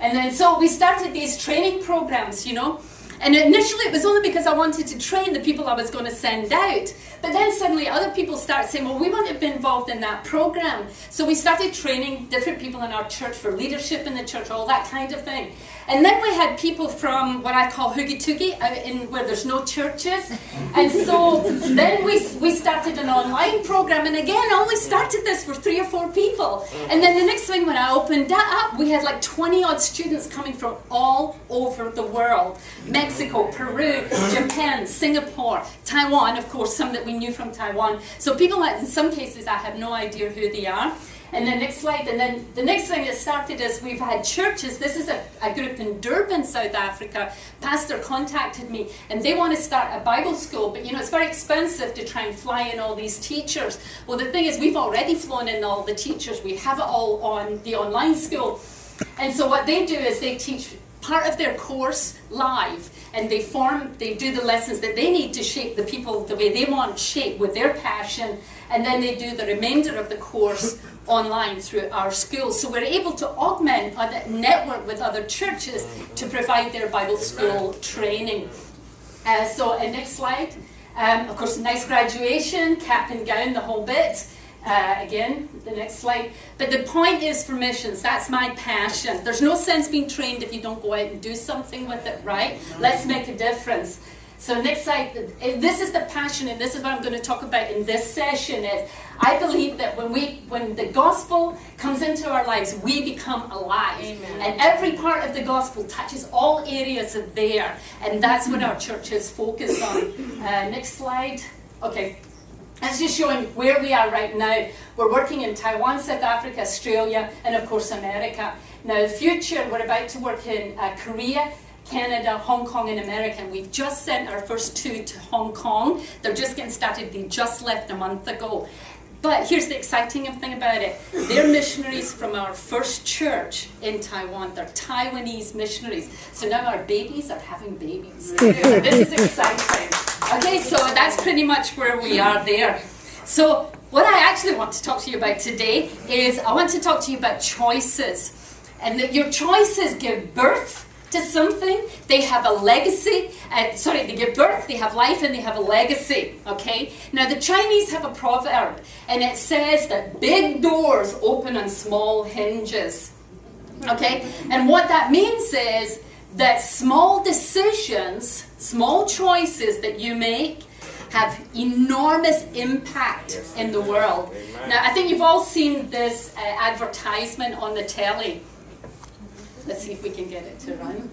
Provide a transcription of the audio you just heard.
And then so we started these training programs, you know. And initially it was only because I wanted to train the people I was going to send out. But then suddenly other people started saying, well, we want to be involved in that program. So we started training different people in our church for leadership in the church, all that kind of thing. And then we had people from what I call Hoogie Toogie, out in where there's no churches. And so then we started an online program. And again, I only started this for 3 or 4 people. And then the next thing, when I opened that up, we had like 20 odd students coming from all over the world. Mexico, Peru, Japan, Singapore, Taiwan, of course, some that we knew from Taiwan. So people that in some cases I have no idea who they are. And then next slide, and then the next thing that started is we've had churches. This is a group in Durban, South Africa. Pastor contacted me and they want to start a Bible school, but you know, it's very expensive to try and fly in all these teachers. Well, the thing is, we've already flown in all the teachers. We have it all on the online school. And so what they do is they teach part of their course live, and they do the lessons that they need to shape the people the way they want shaped with their passion, and then they do the remainder of the course online through our schools. So we're able to augment a network with other churches to provide their Bible school training. Next slide. Of course, nice graduation, cap and gown, the whole bit. Again, the next slide. But the point is for missions, that's my passion. There's no sense being trained if you don't go out and do something with it, right? Let's make a difference. So next slide, this is the passion, and this is what I'm going to talk about in this session. Is I believe that when the gospel comes into our lives, we become alive. Amen. And every part of the gospel touches all areas of there, and that's what our church is focused on. Next slide. Okay. That's just showing where we are right now. We're working in Taiwan, South Africa, Australia, and of course America. Now, in the future, we're about to work in Korea, Canada, Hong Kong, and America. And we've just sent our first 2 to Hong Kong. They're just getting started. They just left a month ago. But here's the exciting thing about it. They're missionaries from our first church in Taiwan. They're Taiwanese missionaries. So now our babies are having babies. So this is exciting. Okay, so that's pretty much where we are there. So what I actually want to talk to you about today is I want to talk to you about choices. And that your choices give birth to something. They have a legacy. They give birth, they have life, and they have a legacy. Okay? Now the Chinese have a proverb, and it says that big doors open on small hinges. Okay? And what that means is that small decisions, small choices that you make have enormous impact in the world. Now I think you've all seen this advertisement on the telly. Let's see if we can get it to run.